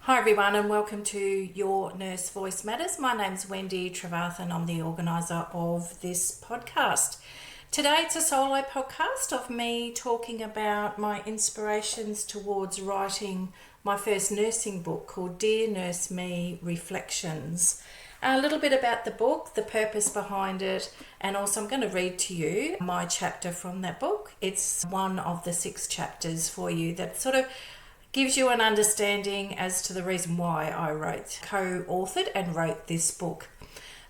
Hi everyone and welcome to Your Nurse Voice Matters. My name's Wendy Trevarthen. I'm the organiser of this podcast. Today it's a solo podcast of me talking about my inspirations towards writing my first nursing book called Dear Nurse Me Reflections. A little bit about the book, the purpose behind it, and also I'm going to read to you my chapter from that book. It's one of the 6 chapters for you that sort of gives you an understanding as to the reason why I co-authored and wrote this book.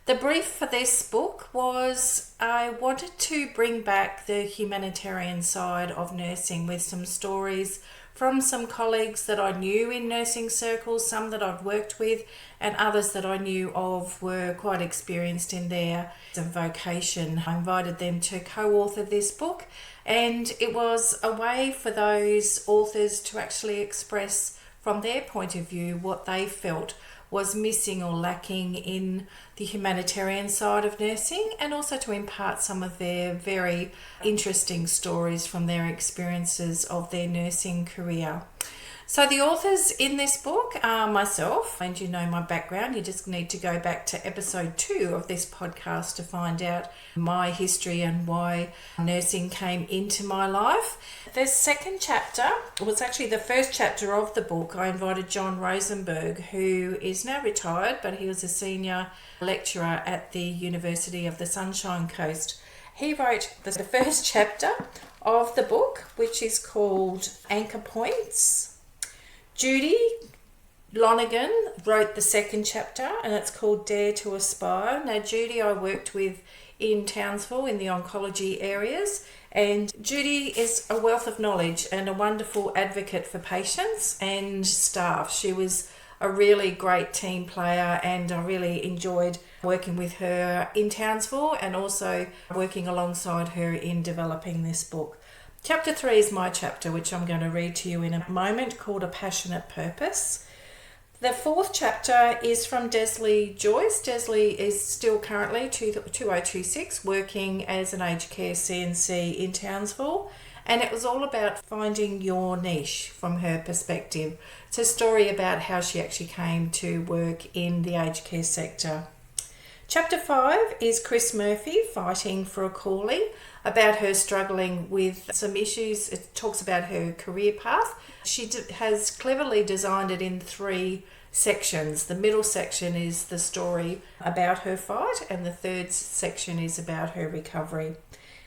The brief for this book was I wanted to bring back the humanitarian side of nursing with some stories from some colleagues that I knew in nursing circles, some that I've worked with, and others that I knew of were quite experienced in their vocation. I invited them to co-author this book, and it was a way for those authors to actually express from their point of view what they felt was missing or lacking in the humanitarian side of nursing, and also to impart some of their very interesting stories from their experiences of their nursing career. So the authors in this book are myself, and you know my background. You just need to go back to episode 2 of this podcast to find out my history and why nursing came into my life. The second chapter was actually the first chapter of the book. I invited John Rosenberg, who is now retired, but he was a senior lecturer at the University of the Sunshine Coast. He wrote the first chapter of the book, which is called Anchor Points. Judy Lonergan wrote the second chapter, and it's called Dare to Aspire. Now, Judy I worked with in Townsville in the oncology areas, and Judy is a wealth of knowledge and a wonderful advocate for patients and staff. She was a really great team player, and I really enjoyed working with her in Townsville and also working alongside her in developing this book. Chapter 3 is my chapter, which I'm going to read to you in a moment, called A Passionate Purpose. The 4th chapter is from Desley Joyce. Desley is still currently 2026 working as an aged care CNC in Townsville, and it was all about finding your niche from her perspective. It's a story about how she actually came to work in the aged care sector. Chapter 5 is Chris Murphy fighting for a calling, about her struggling with some issues. It talks about her career path. She has cleverly designed it in 3 sections. The middle section is the story about her fight, and the 3rd section is about her recovery.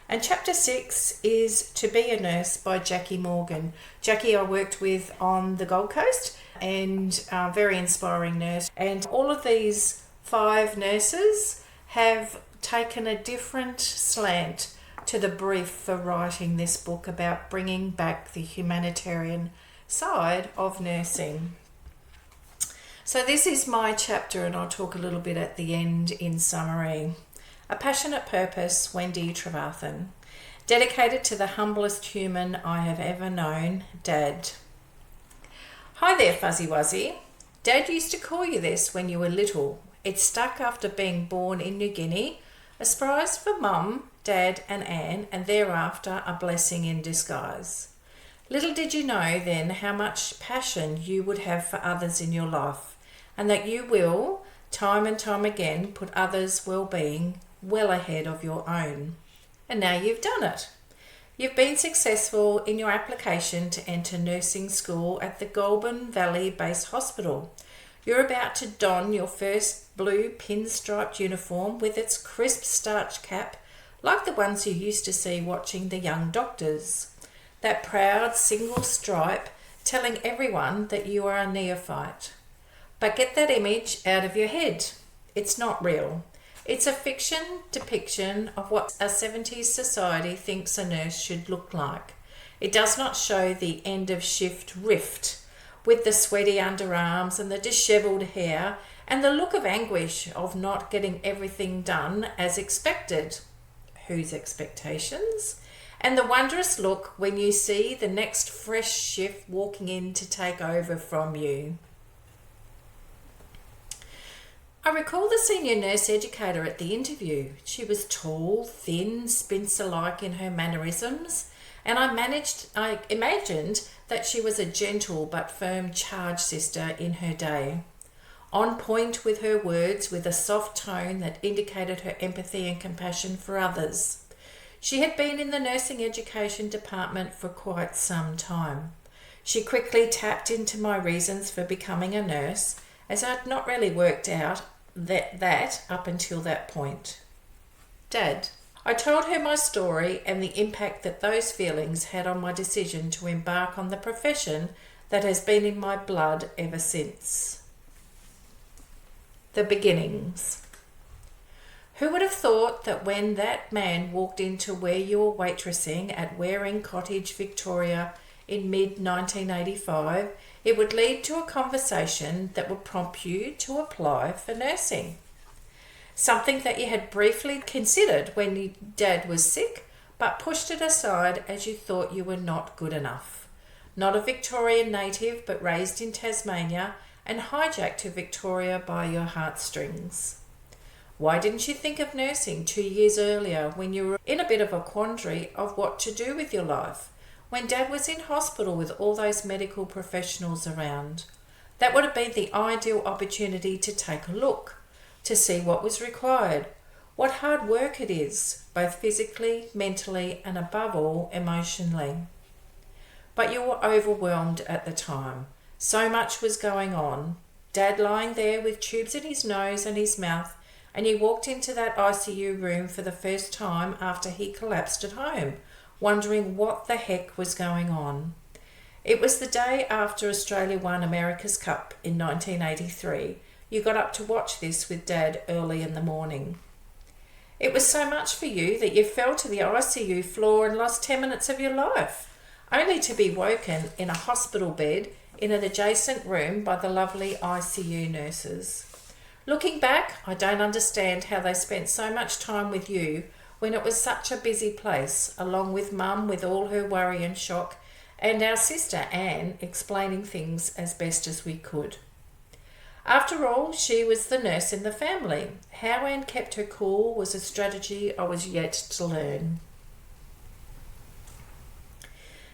And chapter 6 is To Be a Nurse by Jackie Morgan. Jackie I worked with on the Gold Coast, and a very inspiring nurse. And all of these 5 nurses have taken a different slant to the brief for writing this book about bringing back the humanitarian side of nursing. So this is my chapter, and I'll talk a little bit at the end in summary. A Passionate Purpose, Wendy Trevarthen. Dedicated to the humblest human I have ever known, Dad. Hi there, Fuzzy Wuzzy. Dad used to call you this when you were little. It stuck after being born in New Guinea, a surprise for Mum, Dad and Anne, and thereafter a blessing in disguise. Little did you know then how much passion you would have for others in your life, and that you will, time and time again, put others' well-being well ahead of your own. And now you've done it. You've been successful in your application to enter nursing school at the Goulburn Valley Base Hospital. You're about to don your first blue pinstriped uniform with its crisp starch cap, like the ones you used to see watching The Young Doctors. That proud single stripe telling everyone that you are a neophyte. But get that image out of your head. It's not real. It's a fiction depiction of what a 70s society thinks a nurse should look like. It does not show the end of shift rift, with the sweaty underarms and the dishevelled hair and the look of anguish of not getting everything done as expected. Whose expectations? And the wondrous look when you see the next fresh shift walking in to take over from you. I recall the senior nurse educator at the interview. She was tall, thin, spinster-like in her mannerisms, and I imagined that she was a gentle but firm charge sister in her day, on point with her words with a soft tone that indicated her empathy and compassion for others. She had been in the nursing education department for quite some time. She quickly tapped into my reasons for becoming a nurse, as I'd not really worked out that up until that point. Dad. I told her my story and the impact that those feelings had on my decision to embark on the profession that has been in my blood ever since. The beginnings. Who would have thought that when that man walked into where you were waitressing at Waring Cottage, Victoria in mid-1985, it would lead to a conversation that would prompt you to apply for nursing? Something that you had briefly considered when your dad was sick, but pushed it aside as you thought you were not good enough. Not a Victorian native, but raised in Tasmania and hijacked to Victoria by your heartstrings. Why didn't you think of nursing 2 years earlier when you were in a bit of a quandary of what to do with your life, when Dad was in hospital with all those medical professionals around? That would have been the ideal opportunity to take a look, to see what was required, what hard work it is, both physically, mentally, and above all, emotionally. But you were overwhelmed at the time. So much was going on. Dad lying there with tubes in his nose and his mouth, and you walked into that ICU room for the first time after he collapsed at home, wondering what the heck was going on. It was the day after Australia won America's Cup in 1983. You got up to watch this with Dad early in the morning. It was so much for you that you fell to the ICU floor and lost 10 minutes of your life, only to be woken in a hospital bed in an adjacent room by the lovely ICU nurses. Looking back, I don't understand how they spent so much time with you when it was such a busy place, along with Mum with all her worry and shock, and our sister Anne explaining things as best as we could. After all, she was the nurse in the family. How Anne kept her cool was a strategy I was yet to learn.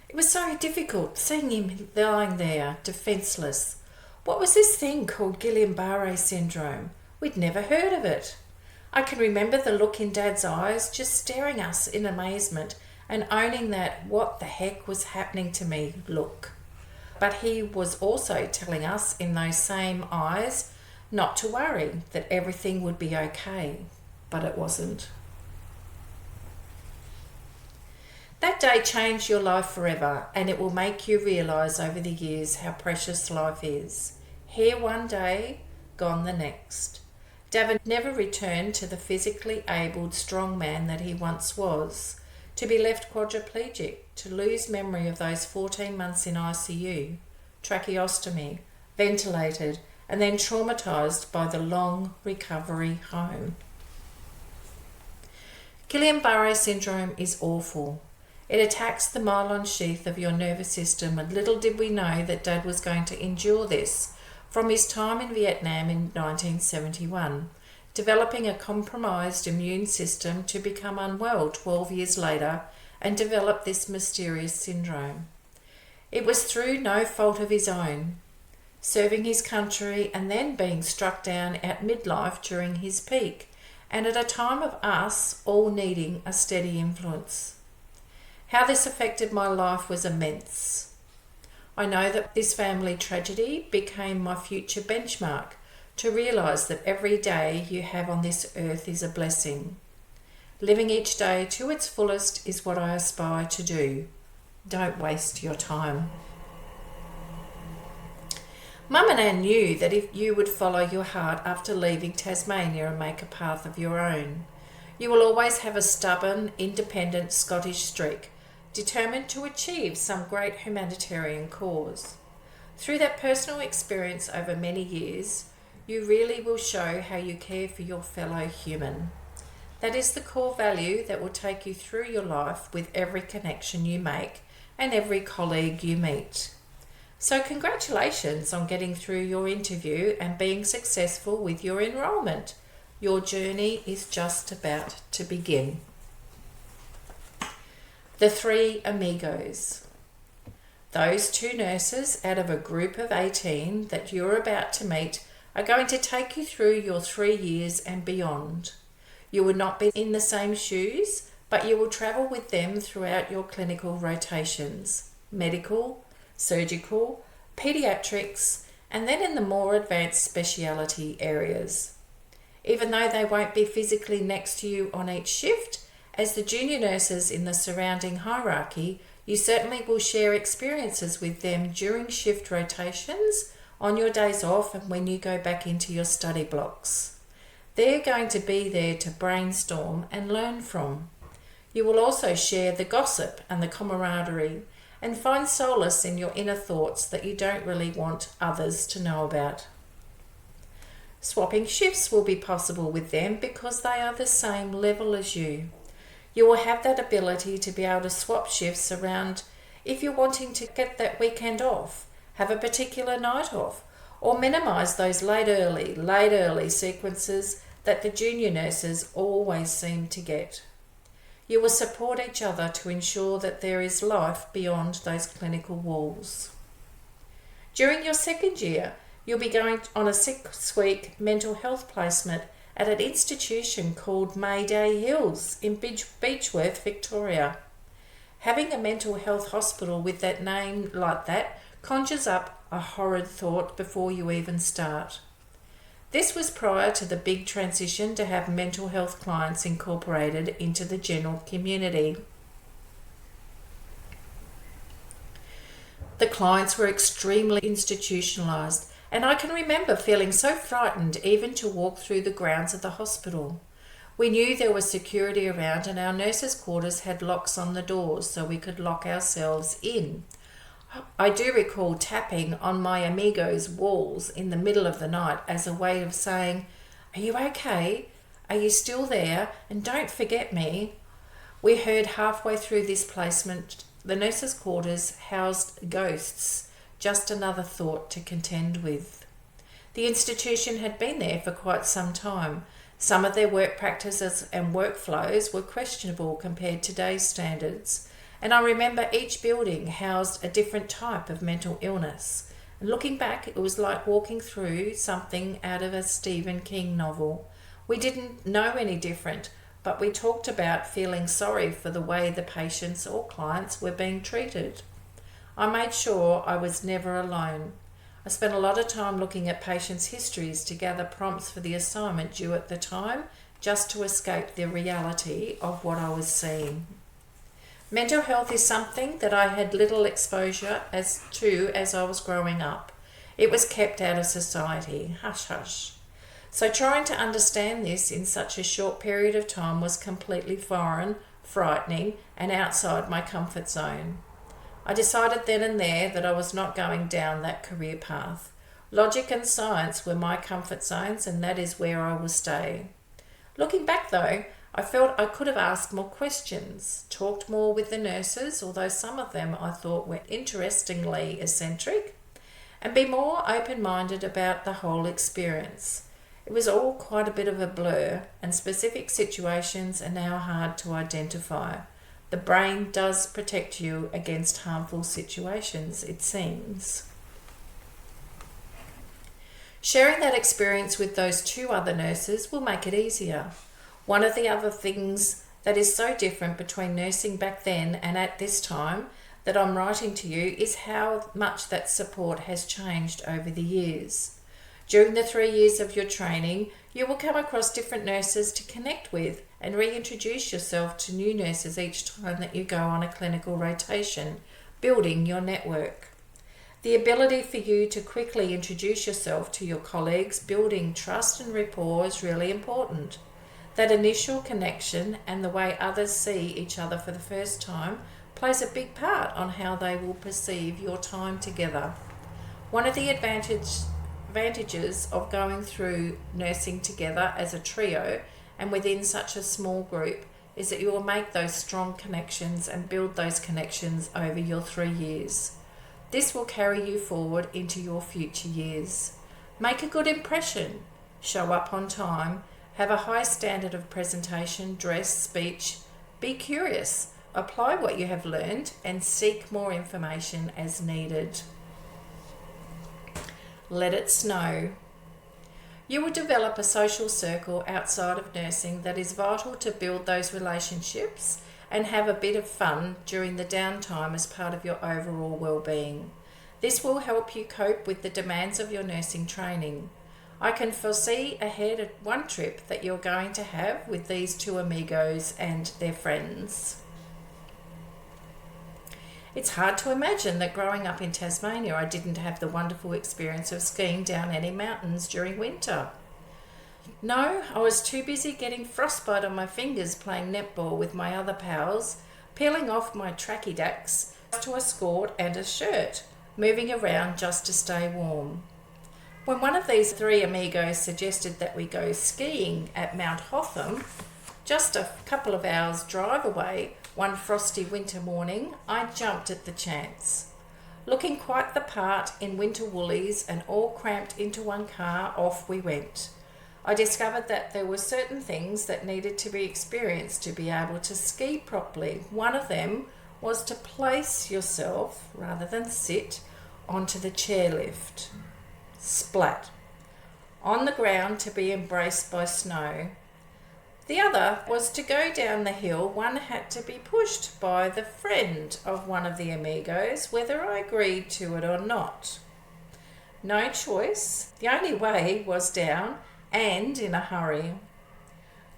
It was so difficult seeing him lying there, defenceless. What was this thing called Guillain-Barré syndrome? We'd never heard of it. I can remember the look in Dad's eyes, just staring us in amazement and owning that what the heck was happening to me look. But he was also telling us in those same eyes not to worry, that everything would be okay. But it wasn't. That day changed your life forever, and it will make you realise over the years how precious life is. Here one day, gone the next. David never returned to the physically abled, strong man that he once was, to be left quadriplegic, to lose memory of those 14 months in ICU, tracheostomy, ventilated, and then traumatised by the long recovery home. Guillain-Barré syndrome is awful. It attacks the myelin sheath of your nervous system, and little did we know that Dad was going to endure this from his time in Vietnam in 1971, developing a compromised immune system to become unwell 12 years later and develop this mysterious syndrome. It was through no fault of his own, serving his country and then being struck down at midlife during his peak, and at a time of us all needing a steady influence. How this affected my life was immense. I know that this family tragedy became my future benchmark to realise that every day you have on this earth is a blessing. Living each day to its fullest is what I aspire to do. Don't waste your time. Mum and Anne knew that if you would follow your heart after leaving Tasmania and make a path of your own, you will always have a stubborn, independent Scottish streak, determined to achieve some great humanitarian cause. Through that personal experience over many years, you really will show how you care for your fellow human. That is the core value that will take you through your life with every connection you make and every colleague you meet. So congratulations on getting through your interview and being successful with your enrolment. Your journey is just about to begin. The Three Amigos. Those 2 nurses out of a group of 18 that you're about to meet are going to take you through your 3 years and beyond. You will not be in the same shoes, but you will travel with them throughout your clinical rotations, medical, surgical, paediatrics, and then in the more advanced speciality areas. Even though they won't be physically next to you on each shift, as the junior nurses in the surrounding hierarchy, you certainly will share experiences with them during shift rotations, on your days off, and when you go back into your study blocks. They're going to be there to brainstorm and learn from. You will also share the gossip and the camaraderie and find solace in your inner thoughts that you don't really want others to know about. Swapping shifts will be possible with them because they are the same level as you. You will have that ability to be able to swap shifts around if you're wanting to get that weekend off, have a particular night off, or minimise those late early sequences that the junior nurses always seem to get. You will support each other to ensure that there is life beyond those clinical walls. During your 2nd year, you'll be going on a 6-week mental health placement at an institution called Mayday Hills in Beechworth, Victoria. Having a mental health hospital with that name like that conjures up a horrid thought before you even start. This was prior to the big transition to have mental health clients incorporated into the general community. The clients were extremely institutionalised, and I can remember feeling so frightened even to walk through the grounds of the hospital. We knew there was security around, and our nurses' quarters had locks on the doors so we could lock ourselves in. I do recall tapping on my amigo's walls in the middle of the night as a way of saying, "Are you okay? Are you still there? And don't forget me." We heard halfway through this placement the nurses' quarters housed ghosts, just another thought to contend with. The institution had been there for quite some time. Some of their work practices and workflows were questionable compared to today's standards. And I remember each building housed a different type of mental illness. And looking back, it was like walking through something out of a Stephen King novel. We didn't know any different, but we talked about feeling sorry for the way the patients or clients were being treated. I made sure I was never alone. I spent a lot of time looking at patients' histories to gather prompts for the assignment due at the time, just to escape the reality of what I was seeing. Mental health is something that I had little exposure as I was growing up. It was kept out of society, hush hush. So trying to understand this in such a short period of time was completely foreign, frightening, and outside my comfort zone. I decided then and there that I was not going down that career path. Logic and science were my comfort zones, and that is where I will stay. Looking back though, I felt I could have asked more questions, talked more with the nurses, although some of them I thought were interestingly eccentric, and be more open-minded about the whole experience. It was all quite a bit of a blur, and specific situations are now hard to identify. The brain does protect you against harmful situations, it seems. Sharing that experience with those 2 other nurses will make it easier. One of the other things that is so different between nursing back then and at this time that I'm writing to you is how much that support has changed over the years. During the 3 years of your training, you will come across different nurses to connect with and reintroduce yourself to new nurses each time that you go on a clinical rotation, building your network. The ability for you to quickly introduce yourself to your colleagues, building trust and rapport is really important. That initial connection and the way others see each other for the first time plays a big part on how they will perceive your time together. One of the advantages of going through nursing together as a trio and within such a small group is that you will make those strong connections and build those connections over your 3 years. This will carry you forward into your future years. Make a good impression, show up on time, have a high standard of presentation, dress, speech, be curious, apply what you have learned and seek more information as needed. Let it snow. You will develop a social circle outside of nursing that is vital to build those relationships and have a bit of fun during the downtime as part of your overall well-being. This will help you cope with the demands of your nursing training. I can foresee ahead of one trip that you're going to have with these two amigos and their friends. It's hard to imagine that growing up in Tasmania I didn't have the wonderful experience of skiing down any mountains during winter. No, I was too busy getting frostbite on my fingers playing netball with my other pals, peeling off my tracky dacks to a skirt and a shirt, moving around just to stay warm. When one of these three amigos suggested that we go skiing at Mount Hotham, just a couple of hours drive away, one frosty winter morning, I jumped at the chance. Looking quite the part in winter woolies and all cramped into one car, off we went. I discovered that there were certain things that needed to be experienced to be able to ski properly. One of them was to place yourself, rather than sit, onto the chairlift. Splat. On the ground to be embraced by snow. The other was to go down the hill. One had to be pushed by the friend of one of the amigos, whether I agreed to it or not. No choice. The only way was down, and in a hurry.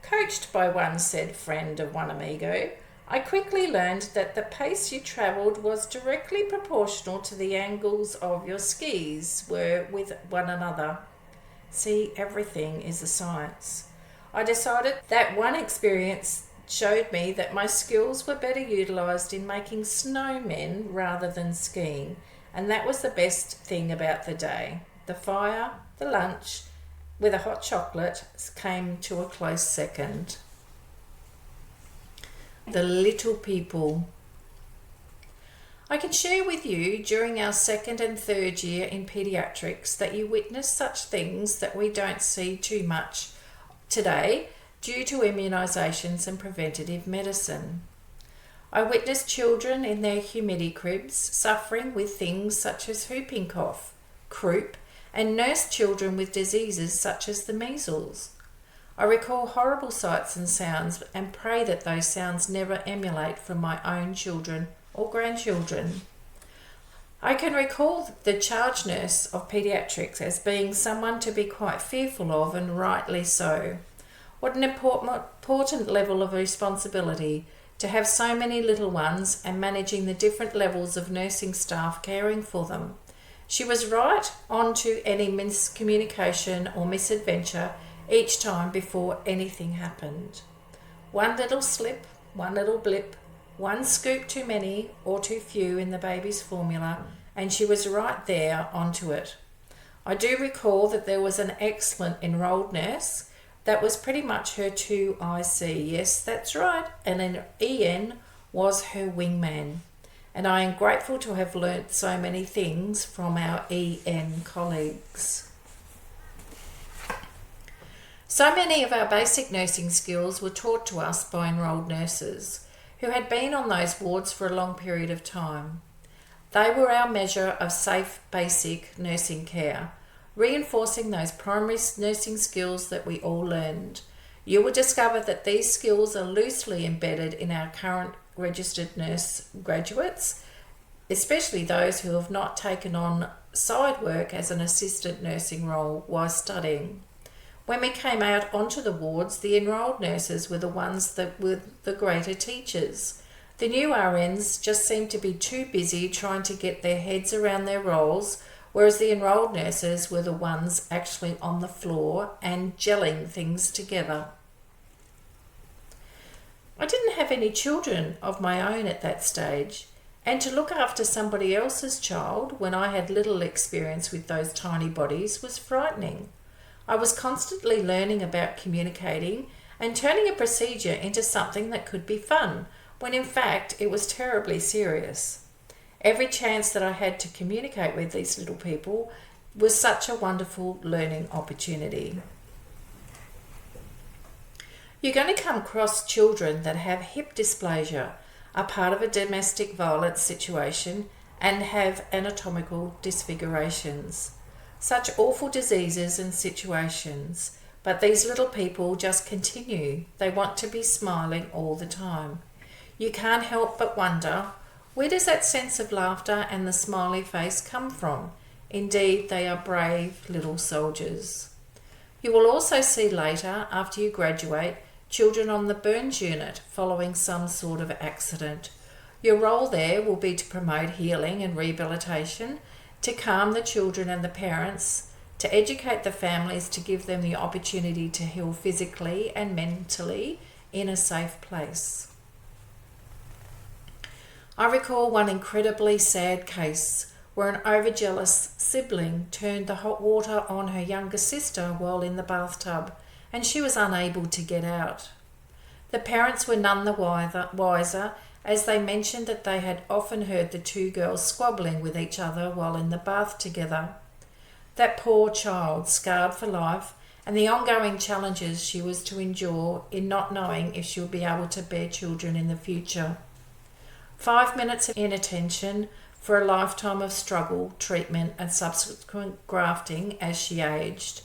Coached by one said friend of one amigo, I quickly learned that the pace you travelled was directly proportional to the angles of your skis were with one another. See, everything is a science. I decided that one experience showed me that my skills were better utilised in making snowmen rather than skiing, and that was the best thing about the day. The fire, the lunch, with a hot chocolate came to a close second. The little people. I can share with you during our second and third year in paediatrics that you witness such things that we don't see too much today due to immunisations and preventative medicine. I witnessed children in their humidity cribs suffering with things such as whooping cough, croup, and nursed children with diseases such as the measles. I recall horrible sights and sounds and pray that those sounds never emulate from my own children or grandchildren. I can recall the charge nurse of paediatrics as being someone to be quite fearful of, and rightly so. What an important level of responsibility to have so many little ones and managing the different levels of nursing staff caring for them. She was right on to any miscommunication or misadventure each time before anything happened. One little slip, one little blip, one scoop too many or too few in the baby's formula, and she was right there onto it. I do recall that there was an excellent enrolled nurse that was pretty much her 2IC. Yes, that's right, and an EN was her wingman. And I am grateful to have learnt so many things from our EN colleagues. So many of our basic nursing skills were taught to us by enrolled nurses who had been on those wards for a long period of time. They were our measure of safe, basic nursing care, reinforcing those primary nursing skills that we all learned. You will discover that these skills are loosely embedded in our current registered nurse graduates, especially those who have not taken on side work as an assistant nursing role while studying. When we came out onto the wards, the enrolled nurses were the ones that were the greater teachers. The new RNs just seemed to be too busy trying to get their heads around their roles, whereas the enrolled nurses were the ones actually on the floor and gelling things together. I didn't have any children of my own at that stage, and to look after somebody else's child when I had little experience with those tiny bodies was frightening. I was constantly learning about communicating and turning a procedure into something that could be fun, when in fact it was terribly serious. Every chance that I had to communicate with these little people was such a wonderful learning opportunity. You're going to come across children that have hip dysplasia, are part of a domestic violence situation and have anatomical disfigurations. Such awful diseases and situations, but these little people just continue. They want to be smiling all the time. You can't help but wonder, where does that sense of laughter and the smiley face come from? Indeed, they are brave little soldiers. You will also see later, after you graduate, children on the burns unit following some sort of accident. Your role there will be to promote healing and rehabilitation, to calm the children and the parents, to educate the families, to give them the opportunity to heal physically and mentally in a safe place. I recall one incredibly sad case where an overjealous sibling turned the hot water on her younger sister while in the bathtub, and she was unable to get out. The parents were none the wiser, as they mentioned that they had often heard the two girls squabbling with each other while in the bath together. That poor child, scarred for life, and the ongoing challenges she was to endure in not knowing if she would be able to bear children in the future. 5 minutes of inattention for a lifetime of struggle, treatment, and subsequent grafting as she aged.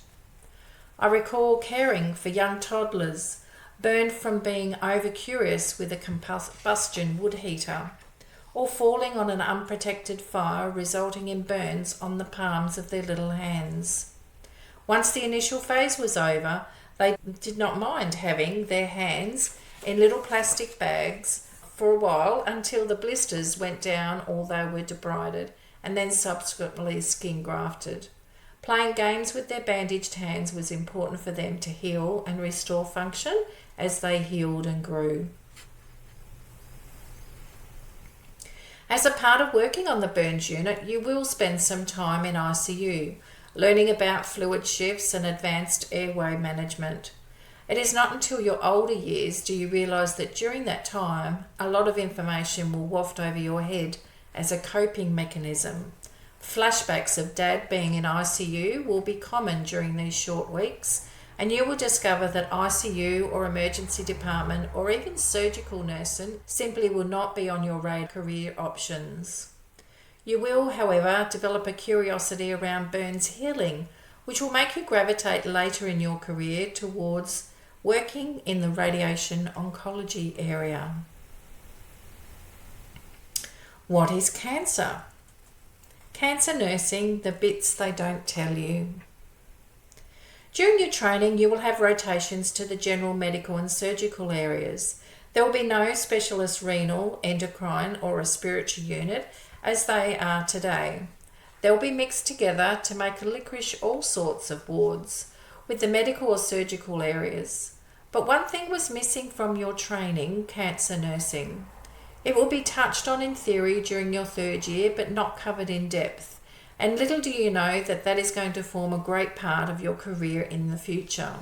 I recall caring for young toddlers burned from being over-curious with a combustion wood heater, or falling on an unprotected fire resulting in burns on the palms of their little hands. Once the initial phase was over, they did not mind having their hands in little plastic bags for a while until the blisters went down or they were debrided and then subsequently skin grafted. Playing games with their bandaged hands was important for them to heal and restore function as they healed and grew. As a part of working on the burns unit, you will spend some time in ICU, learning about fluid shifts and advanced airway management. It is not until your older years do you realise that during that time, a lot of information will waft over your head as a coping mechanism. Flashbacks of Dad being in ICU will be common during these short weeks, and you will discover that ICU or emergency department or even surgical nursing simply will not be on your radar career options. You will, however, develop a curiosity around burns healing, which will make you gravitate later in your career towards working in the radiation oncology area. What is cancer? Cancer nursing, the bits they don't tell you. During your training, you will have rotations to the general medical and surgical areas. There will be no specialist renal, endocrine or respiratory unit as they are today. They will be mixed together to make a licorice all sorts of wards with the medical or surgical areas. But one thing was missing from your training, cancer nursing. It will be touched on in theory during your third year, but not covered in depth. And little do you know that that is going to form a great part of your career in the future.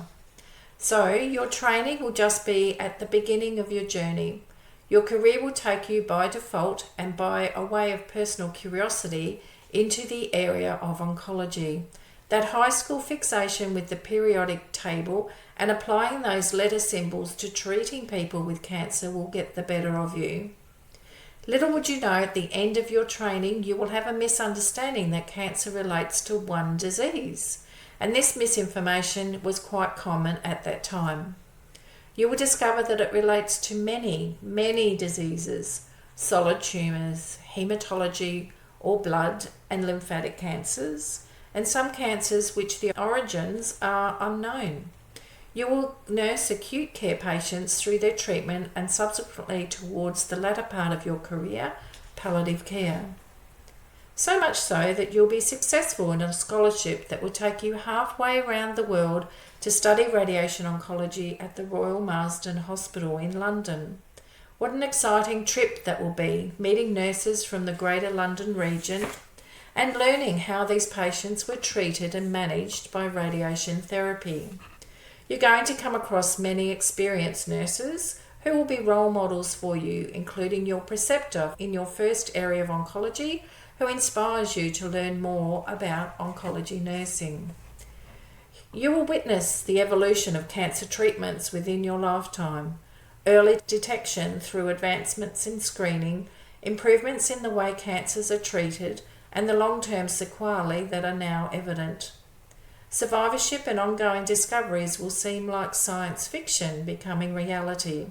So your training will just be at the beginning of your journey. Your career will take you by default and by a way of personal curiosity into the area of oncology. That high school fixation with the periodic table and applying those letter symbols to treating people with cancer will get the better of you. Little would you know, at the end of your training, you will have a misunderstanding that cancer relates to one disease, and this misinformation was quite common at that time. You will discover that it relates to many, many diseases, solid tumours, haematology or blood and lymphatic cancers, and some cancers which the origins are unknown. You will nurse acute care patients through their treatment and subsequently towards the latter part of your career, palliative care. So much so that you'll be successful in a scholarship that will take you halfway around the world to study radiation oncology at the Royal Marsden Hospital in London. What an exciting trip that will be, meeting nurses from the Greater London region and learning how these patients were treated and managed by radiation therapy. You're going to come across many experienced nurses who will be role models for you, including your preceptor in your first area of oncology, who inspires you to learn more about oncology nursing. You will witness the evolution of cancer treatments within your lifetime. early detection through advancements in screening, improvements in the way cancers are treated, and the long-term sequelae that are now evident. Survivorship and ongoing discoveries will seem like science fiction becoming reality.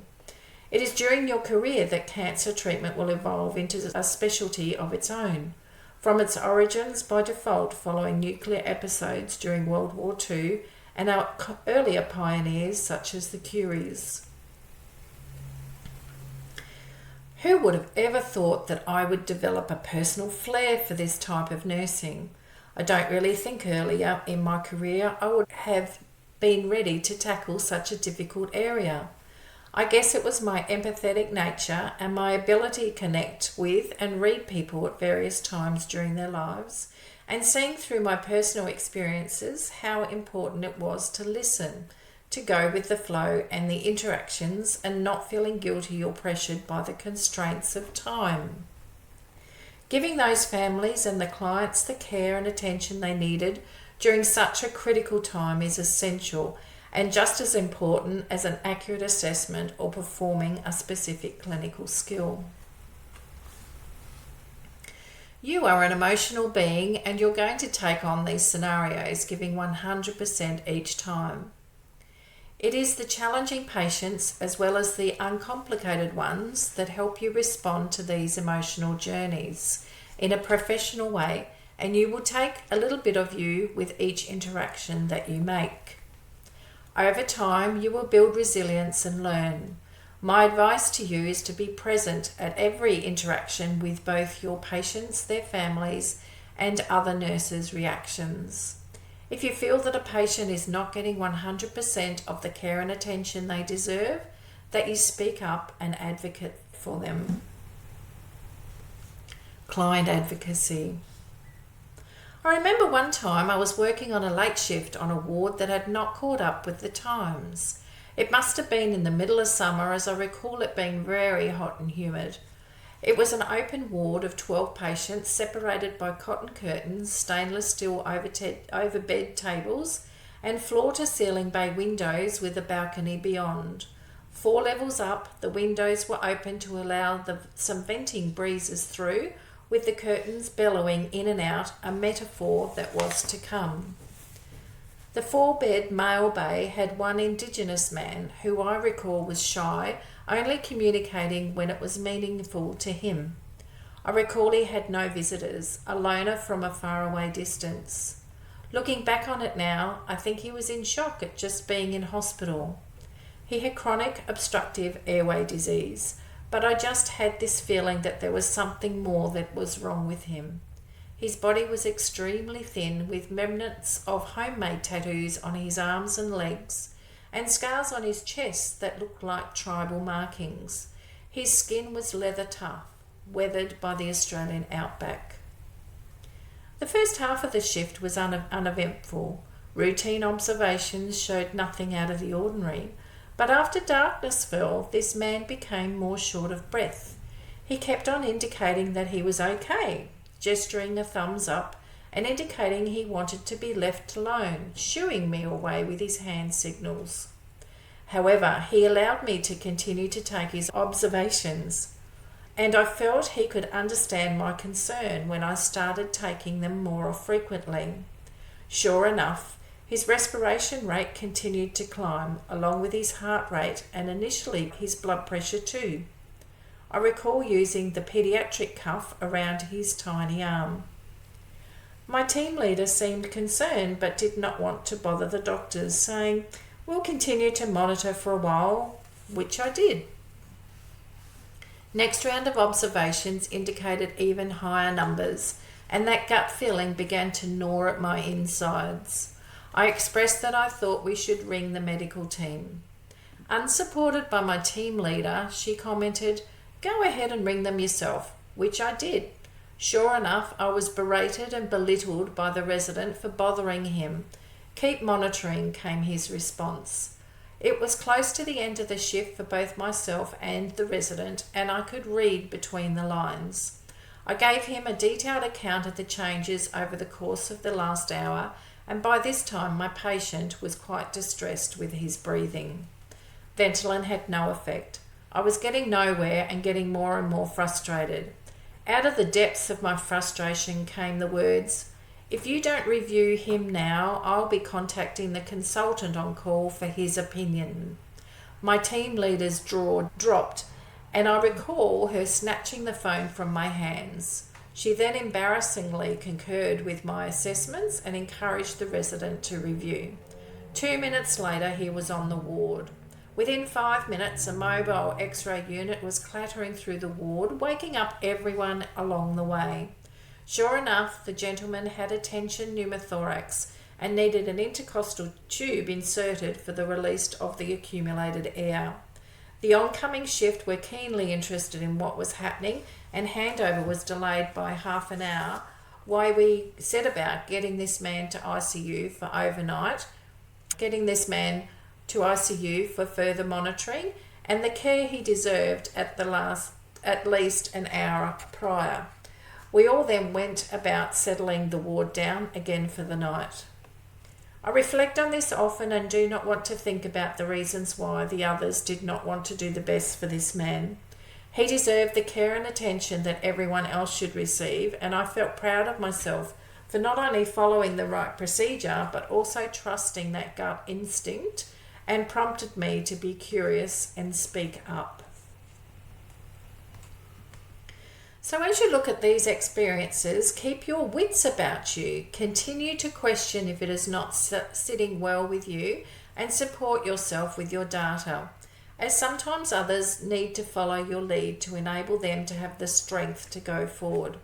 It is during your career that cancer treatment will evolve into a specialty of its own, from its origins by default following nuclear episodes during World War II and our earlier pioneers such as the Curies. Who would have ever thought that I would develop a personal flair for this type of nursing? I don't really think earlier in my career I would have been ready to tackle such a difficult area. I guess it was my empathetic nature and my ability to connect with and read people at various times during their lives, and seeing through my personal experiences how important it was to listen, to go with the flow and the interactions and not feeling guilty or pressured by the constraints of time. Giving those families and the clients the care and attention they needed during such a critical time is essential and just as important as an accurate assessment or performing a specific clinical skill. You are an emotional being and you're going to take on these scenarios, giving 100% each time. It is the challenging patients as well as the uncomplicated ones that help you respond to these emotional journeys in a professional way, and you will take a little bit of you with each interaction that you make. Over time, you will build resilience and learn. My advice to you is to be present at every interaction with both your patients, their families, and other nurses' reactions. If you feel that a patient is not getting 100% of the care and attention they deserve, that you speak up and advocate for them. Client advocacy. I remember one time I was working on a late shift on a ward that had not caught up with the times. It must have been in the middle of summer, as I recall it being very hot and humid. It was an open ward of 12 patients separated by cotton curtains, stainless steel overbed tables, and floor-to-ceiling bay windows with a balcony beyond. 4 levels up, the windows were open to allow some venting breezes through, with the curtains bellowing in and out, a metaphor that was to come. The 4-bed male bay had one Indigenous man, who I recall was shy, only communicating when it was meaningful to him. I recall he had no visitors, a loner from a faraway distance. Looking back on it now, I think he was in shock at just being in hospital. He had chronic obstructive airway disease, but I just had this feeling that there was something more that was wrong with him. His body was extremely thin, with remnants of homemade tattoos on his arms and legs, and scars on his chest that looked like tribal markings. His skin was leather tough, weathered by the Australian outback. The first half of the shift was uneventful. Routine observations showed nothing out of the ordinary, but after darkness fell, this man became more short of breath. He kept on indicating that he was okay, gesturing a thumbs up and indicating he wanted to be left alone, shooing me away with his hand signals. However, he allowed me to continue to take his observations, and I felt he could understand my concern when I started taking them more frequently. Sure enough, his respiration rate continued to climb, along with his heart rate and initially his blood pressure too. I recall using the paediatric cuff around his tiny arm. My team leader seemed concerned but did not want to bother the doctors, saying, "We'll continue to monitor for a while," which I did. Next round of observations indicated even higher numbers, and that gut feeling began to gnaw at my insides. I expressed that I thought we should ring the medical team. Unsupported by my team leader, she commented, "Go ahead and ring them yourself," which I did. Sure enough, I was berated and belittled by the resident for bothering him. "Keep monitoring," came his response. It was close to the end of the shift for both myself and the resident, and I could read between the lines. I gave him a detailed account of the changes over the course of the last hour, and by this time my patient was quite distressed with his breathing. Ventolin had no effect. I was getting nowhere and getting more and more frustrated. Out of the depths of my frustration came the words, "If you don't review him now, I'll be contacting the consultant on call for his opinion." My team leader's jaw dropped, and I recall her snatching the phone from my hands. She then embarrassingly concurred with my assessments and encouraged the resident to review. 2 minutes later, he was on the ward. Within 5 minutes, a mobile X-ray unit was clattering through the ward, waking up everyone along the way. Sure enough, the gentleman had a tension pneumothorax and needed an intercostal tube inserted for the release of the accumulated air. The oncoming shift were keenly interested in what was happening, and handover was delayed by half an hour while we set about getting this man to ICU for overnight, getting this man to ICU for further monitoring and the care he deserved at least an hour prior. We all then went about settling the ward down again for the night. I reflect on this often and do not want to think about the reasons why the others did not want to do the best for this man. He deserved the care and attention that everyone else should receive, and I felt proud of myself for not only following the right procedure but also trusting that gut instinct, and prompted me to be curious and speak up. So as you look at these experiences, keep your wits about you. Continue to question if it is not sitting well with you, and support yourself with your data, as sometimes others need to follow your lead to enable them to have the strength to go forward.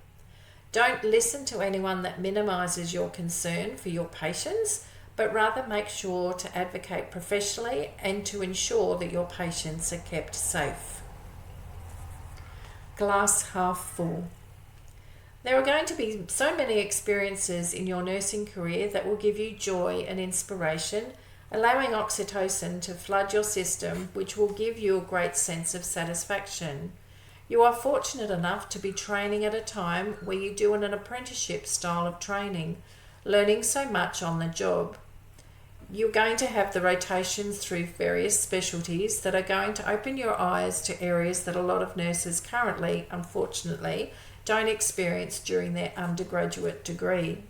Don't listen to anyone that minimises your concern for your patients, but rather make sure to advocate professionally and to ensure that your patients are kept safe. Glass half full. There are going to be so many experiences in your nursing career that will give you joy and inspiration, allowing oxytocin to flood your system, which will give you a great sense of satisfaction. You are fortunate enough to be training at a time where you do an apprenticeship style of training, learning so much on the job. You're going to have the rotations through various specialties that are going to open your eyes to areas that a lot of nurses currently, unfortunately, don't experience during their undergraduate degree.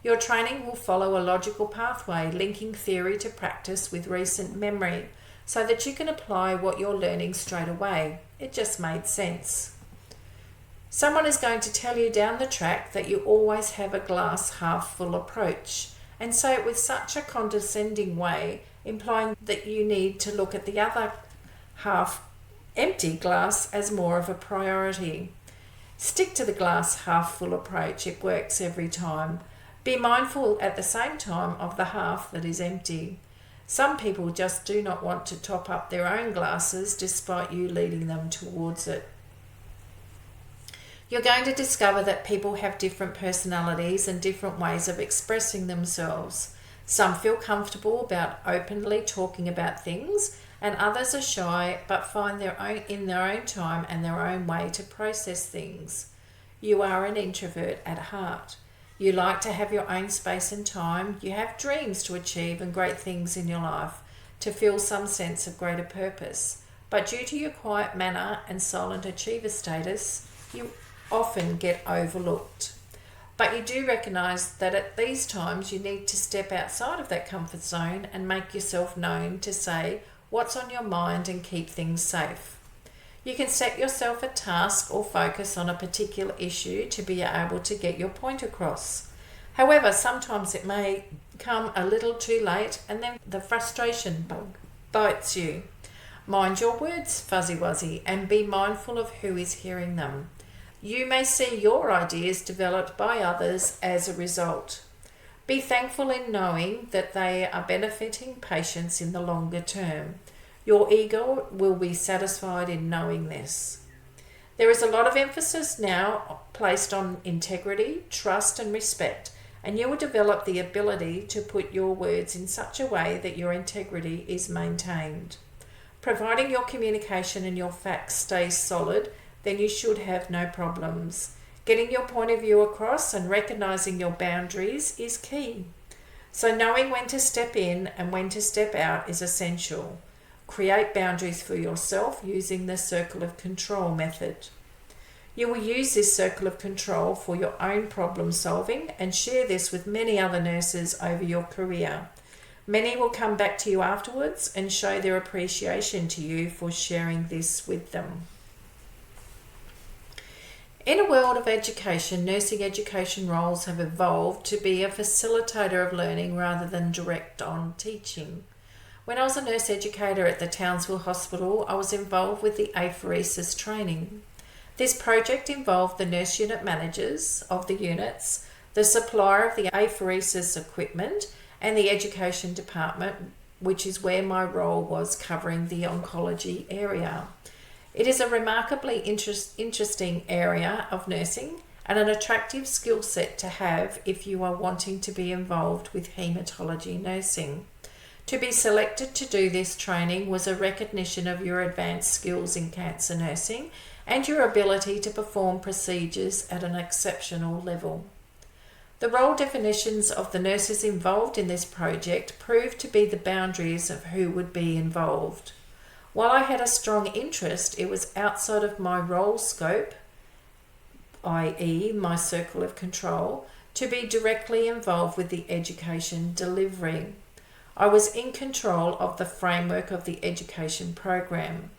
Your training will follow a logical pathway, linking theory to practice with recent memory, so that you can apply what you're learning straight away. It just made sense. Someone is going to tell you down the track that you always have a glass half full approach, and say it with such a condescending way, implying that you need to look at the other half empty glass as more of a priority. Stick to the glass half full approach. It works every time. Be mindful at the same time of the half that is empty. Some people just do not want to top up their own glasses despite you leading them towards it. You're going to discover that people have different personalities and different ways of expressing themselves. Some feel comfortable about openly talking about things, and others are shy but find in their own time and their own way to process things. You are an introvert at heart. You like to have your own space and time. You have dreams to achieve and great things in your life, to feel some sense of greater purpose. But due to your quiet manner and silent achiever status, you often get overlooked. But you do recognise that at these times you need to step outside of that comfort zone and make yourself known to say what's on your mind and keep things safe. You can set yourself a task or focus on a particular issue to be able to get your point across. However, sometimes it may come a little too late and then the frustration bug bites you. Mind your words, fuzzy wuzzy, and be mindful of who is hearing them. You may see your ideas developed by others as a result. Be thankful in knowing that they are benefiting patients in the longer term. Your ego will be satisfied in knowing this. There is a lot of emphasis now placed on integrity, trust and respect, and you will develop the ability to put your words in such a way that your integrity is maintained. Providing your communication and your facts stay solid, then you should have no problems. Getting your point of view across and recognising your boundaries is key. So knowing when to step in and when to step out is essential. create boundaries for yourself using the circle of control method. You will use this circle of control for your own problem solving and share this with many other nurses over your career. Many will come back to you afterwards and show their appreciation to you for sharing this with them. In a world of education, nursing education roles have evolved to be a facilitator of learning rather than direct on teaching. When I was a nurse educator at the Townsville Hospital, I was involved with the apheresis training. This project involved the nurse unit managers of the units, the supplier of the apheresis equipment, and the education department, which is where my role was covering the oncology area. It is a remarkably interesting area of nursing and an attractive skill set to have if you are wanting to be involved with haematology nursing. To be selected to do this training was a recognition of your advanced skills in cancer nursing and your ability to perform procedures at an exceptional level. The role definitions of the nurses involved in this project proved to be the boundaries of who would be involved. While I had a strong interest, it was outside of my role scope, i.e. my circle of control, to be directly involved with the education delivery. I was in control of the framework of the education program.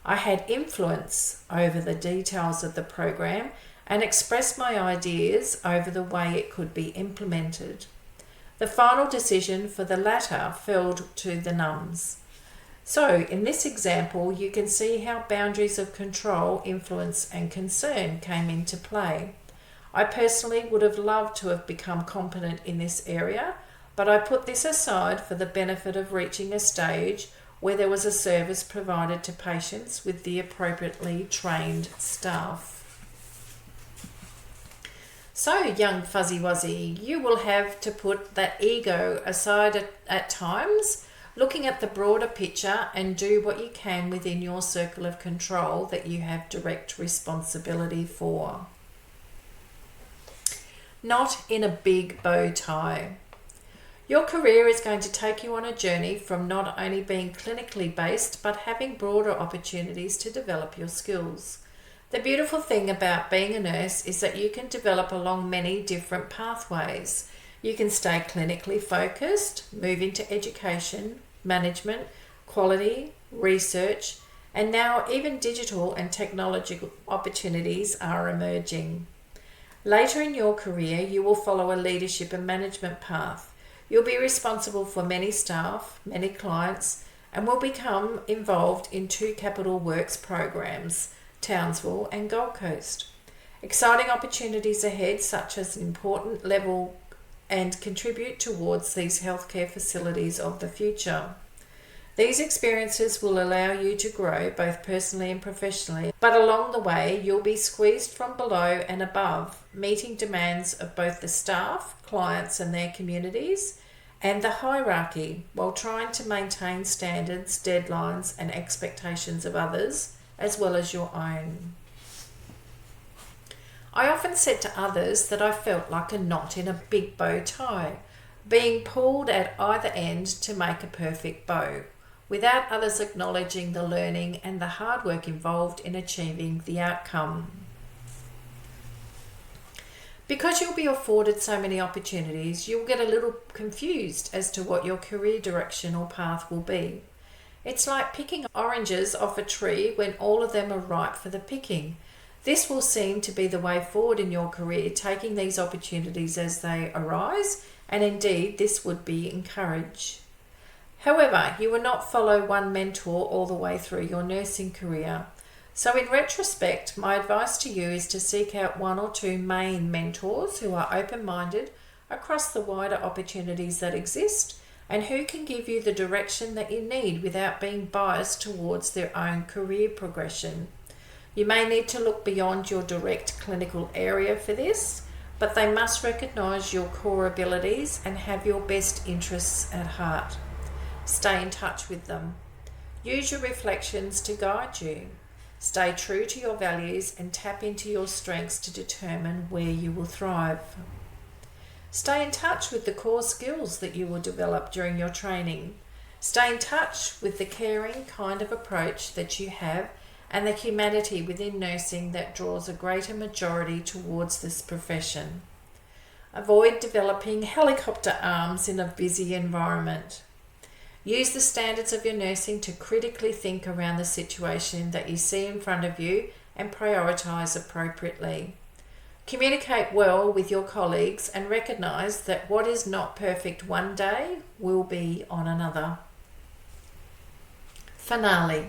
I had influence over the details of the program and expressed my ideas over the way it could be implemented. The final decision for the latter fell to the NUMs. So in this example, you can see how boundaries of control, influence and concern came into play. I personally would have loved to have become competent in this area, but I put this aside for the benefit of reaching a stage where there was a service provided to patients with the appropriately trained staff. So, young fuzzy wuzzy, you will have to put that ego aside at times, looking at the broader picture and do what you can within your circle of control that you have direct responsibility for. Not in a big bow tie. Your career is going to take you on a journey from not only being clinically based, but having broader opportunities to develop your skills. The beautiful thing about being a nurse is that you can develop along many different pathways. You can stay clinically focused, move into education, management, quality, research, and now even digital and technological opportunities are emerging. Later in your career, you will follow a leadership and management path. You'll be responsible for many staff, many clients, and will become involved in 2 capital works programs, Townsville and Gold Coast. Exciting opportunities ahead, such as an important level and contribute towards these healthcare facilities of the future. These experiences will allow you to grow both personally and professionally, but along the way you'll be squeezed from below and above, meeting demands of both the staff, clients and their communities, and the hierarchy, while trying to maintain standards, deadlines and expectations of others, as well as your own. I often said to others that I felt like a knot in a big bow tie, being pulled at either end to make a perfect bow, without others acknowledging the learning and the hard work involved in achieving the outcome. Because you'll be afforded so many opportunities, you'll get a little confused as to what your career direction or path will be. It's like picking oranges off a tree when all of them are ripe for the picking. This will seem to be the way forward in your career, taking these opportunities as they arise, and indeed this would be encouraged. However, you will not follow one mentor all the way through your nursing career. So in retrospect, my advice to you is to seek out 1 or 2 main mentors who are open-minded across the wider opportunities that exist and who can give you the direction that you need without being biased towards their own career progression. You may need to look beyond your direct clinical area for this, but they must recognise your core abilities and have your best interests at heart. Stay in touch with them. Use your reflections to guide you. Stay true to your values and tap into your strengths to determine where you will thrive. Stay in touch with the core skills that you will develop during your training. Stay in touch with the caring kind of approach that you have and the humanity within nursing that draws a greater majority towards this profession. Avoid developing helicopter arms in a busy environment. Use the standards of your nursing to critically think around the situation that you see in front of you and prioritise appropriately. Communicate well with your colleagues and recognise that what is not perfect one day will be on another. Finale.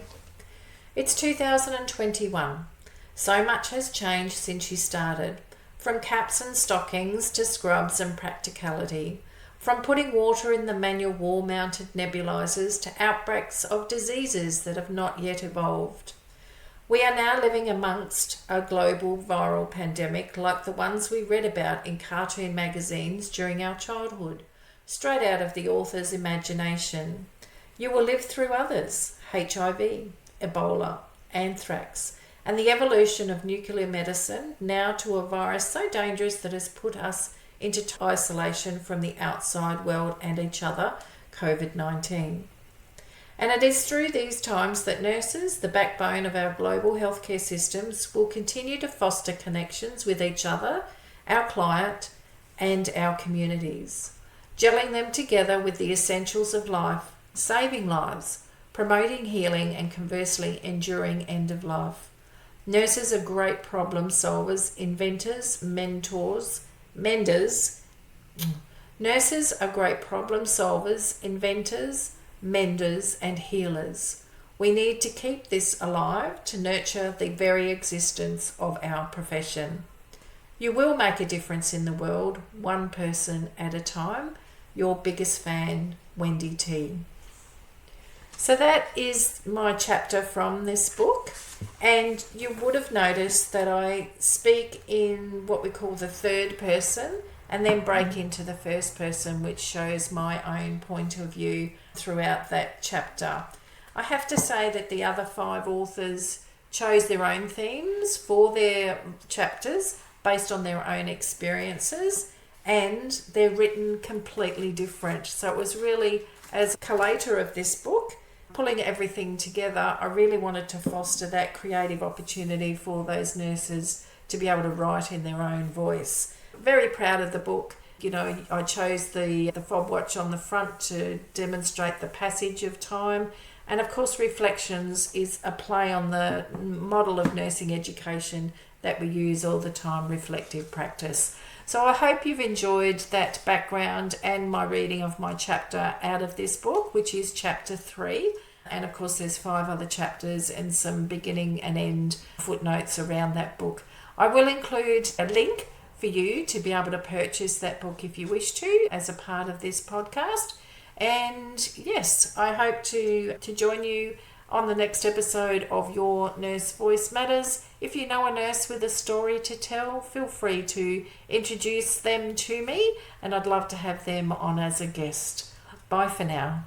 It's 2021. So much has changed since you started, from caps and stockings to scrubs and practicality, from putting water in the manual wall-mounted nebulizers to outbreaks of diseases that have not yet evolved. We are now living amongst a global viral pandemic like the ones we read about in cartoon magazines during our childhood, straight out of the author's imagination. You will live through others: HIV, Ebola, anthrax, and the evolution of nuclear medicine, now to a virus so dangerous that has put us into isolation from the outside world and each other, COVID-19. And it is through these times that nurses, the backbone of our global healthcare systems, will continue to foster connections with each other, our client, and our communities, gelling them together with the essentials of life, saving lives, promoting healing, and conversely enduring end of life. Nurses are great problem solvers, inventors, menders. Nurses are great problem solvers, inventors, menders, and healers. We need to keep this alive to nurture the very existence of our profession. You will make a difference in the world, one person at a time. Your biggest fan, Wendy T. So that is my chapter from this book, and you would have noticed that I speak in what we call the third person and then break into the first person, which shows my own point of view throughout that chapter. I have to say that the other 5 authors chose their own themes for their chapters based on their own experiences, and they're written completely different. So it was really, as a collator of this book, pulling everything together, I really wanted to foster that creative opportunity for those nurses to be able to write in their own voice. Very proud of the book. You know, I chose the fob watch on the front to demonstrate the passage of time. And of course, Reflections is a play on the model of nursing education that we use all the time, reflective practice. So I hope you've enjoyed that background and my reading of my chapter out of this book, which is chapter 3. And of course, there's 5 other chapters and some beginning and end footnotes around that book. I will include a link for you to be able to purchase that book if you wish to as a part of this podcast. And yes, I hope to join you on the next episode of Your Nurse Voice Matters. If you know a nurse with a story to tell, feel free to introduce them to me, and I'd love to have them on as a guest. Bye for now.